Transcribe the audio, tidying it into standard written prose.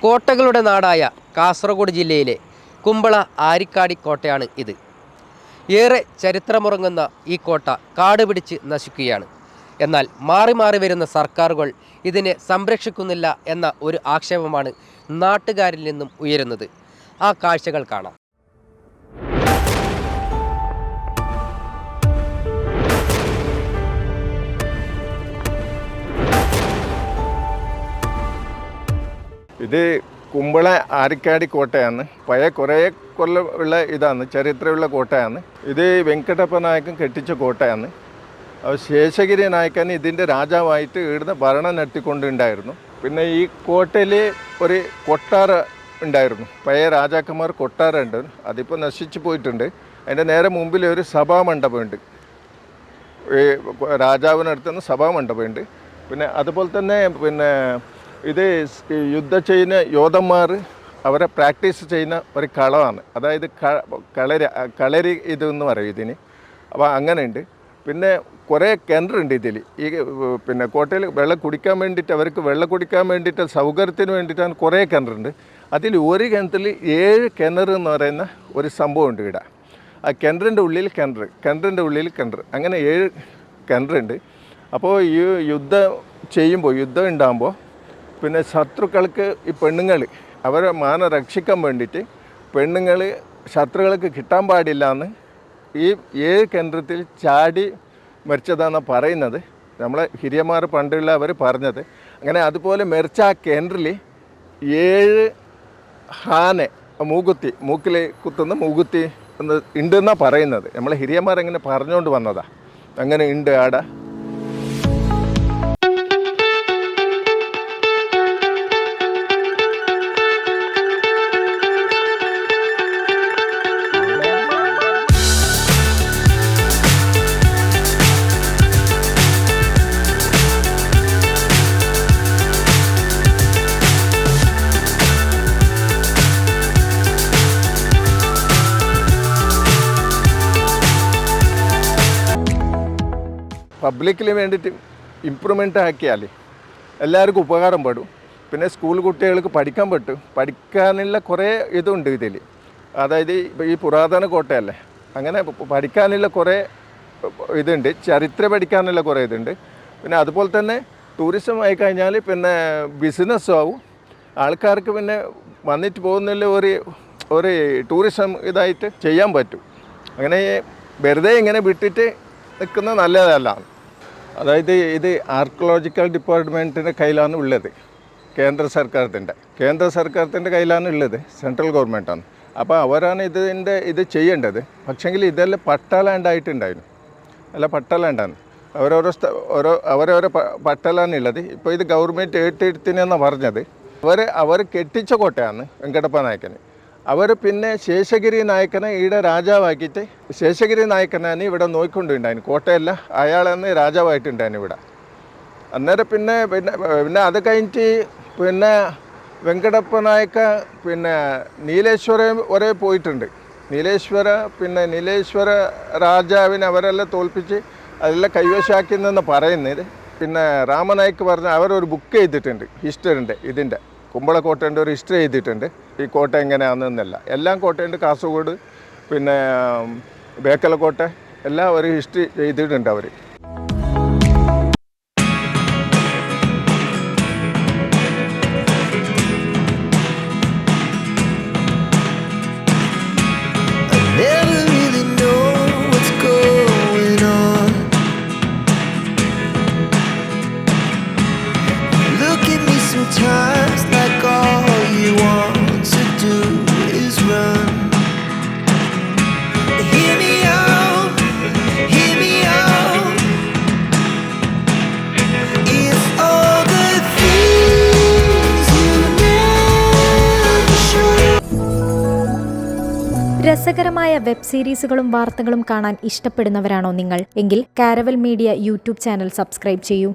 കോട്ടകളുടെ നാടായ കാസർഗോഡ് ജില്ലയിലെ കുമ്പള ആരിക്കാടി കോട്ടയാണ് ഇത്. ഏറെ ചരിത്രമുറങ്ങുന്ന ഈ കോട്ട കാട് പിടിച്ച് നശിക്കുകയാണ്. എന്നാൽ മാറി മാറി വരുന്ന സർക്കാരുകൾ ഇതിനെ സംരക്ഷിക്കുന്നില്ല എന്ന ഒരു ആക്ഷേപമാണ് നാട്ടുകാരിൽ നിന്നും ഉയരുന്നത്. ആ കാഴ്ചകൾ കാണാം. ഇത് കുമ്പള ആരിക്കാടി കോട്ടയാണ്. പഴയ കുറേ കൊല്ലം ഉള്ള ഇതാണ്, ചരിത്രമുള്ള കോട്ടയാണ്. ഇത് വെങ്കടപ്പ നായകൻ കെട്ടിച്ച കോട്ടയാണ്. ശേഷഗിരി നായകൻ ഇതിൻ്റെ രാജാവായിട്ട് ഇവിടുന്ന് ഭരണം നടത്തിക്കൊണ്ടുണ്ടായിരുന്നു. പിന്നെ ഈ കോട്ടയിൽ ഒരു കൊട്ടാര ഉണ്ടായിരുന്നു. പഴയ രാജാക്കന്മാർ കൊട്ടാര ഉണ്ട്, അതിപ്പോൾ നശിച്ചു പോയിട്ടുണ്ട്. അതിൻ്റെ നേരെ മുമ്പിൽ ഒരു സഭാമണ്ഡപമുണ്ട്. ഈ രാജാവിനടുത്തുനിന്ന് സഭാമണ്ഡപമുണ്ട്. പിന്നെ അതുപോലെ തന്നെ ഇത് യുദ്ധം ചെയ്യുന്ന യോദ്ധന്മാർ അവരെ പ്രാക്ടീസ് ചെയ്യുന്ന ഒരു കളമാണ്. അതായത് കളരി ഇതെന്ന് പറയും ഇതിന്. അപ്പോൾ അങ്ങനെയുണ്ട്. പിന്നെ കുറേ കിണറുണ്ട് ഇതിൽ. ഈ കോട്ടയിൽ വെള്ളം കുടിക്കാൻ വേണ്ടിയിട്ട്, അവർക്ക് വെള്ളം കുടിക്കാൻ വേണ്ടിയിട്ട് സൗകര്യത്തിന് വേണ്ടിയിട്ടാണ് കുറേ കിണറുണ്ട്. അതിൽ ഒരു കിണറ്റിൽ 7 കിണർ എന്ന് പറയുന്ന ഒരു സംഭവമുണ്ട് ഇവിടെ. ആ കിണറിൻ്റെ ഉള്ളിൽ കിണർ അങ്ങനെ 7 കിണറുണ്ട്. അപ്പോൾ ഈ യുദ്ധം ഉണ്ടാകുമ്പോൾ പിന്നെ ശത്രുക്കൾക്ക് ഈ പെണ്ണുങ്ങൾ അവരെ മാനം രക്ഷിക്കാൻ വേണ്ടിയിട്ട് പെണ്ണുങ്ങൾ ശത്രുക്കൾക്ക് കിട്ടാൻ പാടില്ല എന്ന് ഈ 7 കിണറത്തിൽ ചാടി മരിച്ചതാണെന്ന് പറയുന്നത്. നമ്മളെ ഹിരിയന്മാർ പണ്ടുള്ള അവർ പറഞ്ഞത്. അങ്ങനെ അതുപോലെ മരിച്ച ആ കിണറിൽ 7 ഹാനെ മൂക്കിൽ കുത്തുന്ന മൂകുത്തി ഉണ്ടെന്നാണ് പറയുന്നത്. നമ്മളെ ഹിരിയന്മാർ അങ്ങനെ പറഞ്ഞുകൊണ്ട് വന്നതാണ്. അങ്ങനെ ഉണ്ട് ആടെ. പബ്ലിക്കിന് വേണ്ടിയിട്ട് ഇമ്പ്രൂവ്മെൻ്റ് ആക്കിയാൽ എല്ലാവർക്കും ഉപകാരം പെടും. പിന്നെ സ്കൂൾ കുട്ടികൾക്ക് പഠിക്കാനുള്ള കുറേ ഇതുണ്ട് ഇതിൽ. അതായത് ഈ പുരാതന കോട്ടയല്ലേ, അങ്ങനെ പഠിക്കാനുള്ള കുറേ ഇതുണ്ട്. ചരിത്രം പഠിക്കാനുള്ള കുറേ ഇതുണ്ട്. പിന്നെ അതുപോലെ തന്നെ ടൂറിസം ആയിക്കഴിഞ്ഞാൽ പിന്നെ ബിസിനസ്സും ആവും. ആൾക്കാർക്ക് പിന്നെ വന്നിട്ട് പോകുന്നില്ല ഒരു ടൂറിസം ഇതായിട്ട് ചെയ്യാൻ പറ്റും. അങ്ങനെ വെറുതെ ഇങ്ങനെ വിട്ടിട്ട് നിൽക്കുന്നത് നല്ലതല്ല. അതായത് ഇത് ആർക്കിയോളജിക്കൽ ഡിപ്പാർട്ട്മെൻറ്റിൻ്റെ കയ്യിലാണ് ഉള്ളത്. കേന്ദ്ര സർക്കാരത്തിൻ്റെ കയ്യിലാണ് ഉള്ളത്. സെൻട്രൽ ഗവൺമെൻറ്റാണ്. അപ്പോൾ അവരാണ് ഇത് ചെയ്യേണ്ടത്. പക്ഷേങ്കിൽ ഇതെല്ലാം പട്ടാലാണ്ടായിട്ടുണ്ടായിരുന്നു. അല്ല പട്ടാലാണ്ടാണ്. അവരോരോ പട്ടാലാണ് ഉള്ളത്. ഇപ്പോൾ ഇത് ഗവൺമെൻറ് ഏറ്റെടുത്തിനെന്നാണ് പറഞ്ഞത്. അവർ കെട്ടിച്ച കോട്ടയാണ് വെങ്കടപ്പ നായകന്. അവർ പിന്നെ ശേഷഗിരി നായകനെ ഇവിടെ രാജാവാക്കിയിട്ട് ശേഷഗിരി നായകനാണ് ഇവിടെ നോക്കിക്കൊണ്ടുണ്ടായിരുന്നു. കോട്ടയല്ല, അയാളാണ് രാജാവായിട്ടുണ്ടായിരുന്നു ഇവിടെ. അന്നേരം പിന്നെ അത് കഴിഞ്ഞിട്ട് പിന്നെ വെങ്കടപ്പ നായക നീലേശ്വരം വരെ പോയിട്ടുണ്ട്. നീലേശ്വര രാജാവിനെ അവരെല്ലാം തോൽപ്പിച്ച് അതെല്ലാം കൈവശാക്കിയെന്ന് പറയുന്നത്. പിന്നെ രാമനായ്ക്ക് പറഞ്ഞ അവരൊരു ബുക്ക് ചെയ്തിട്ടുണ്ട്, ഹിസ്റ്ററിൻ്റെ ഇതിൻ്റെ കുമ്പള കോട്ടേൻ്റെ ഒരു ഹിസ്റ്ററി ചെയ്തിട്ടുണ്ട്. ഈ കോട്ട എങ്ങനെയാണെന്നല്ല, എല്ലാം കോട്ടയുണ്ട്. കാസർഗോഡ് പിന്നെ ബേക്കലക്കോട്ട എല്ലാം ഒരു ഹിസ്റ്ററി ചെയ്തിട്ടുണ്ട് അവർ. Sometimes like all you want to do is run. Hear me out. It's all the things you never show. രസകരമായ വെബ് സീരീസുകളും വാർത്തകളും കാണാൻ ഇഷ്ടപ്പെടുന്നവരാണോ നിങ്ങൾ? എങ്കിൽ caravel media YouTube channel subscribe ചെയ്യൂ.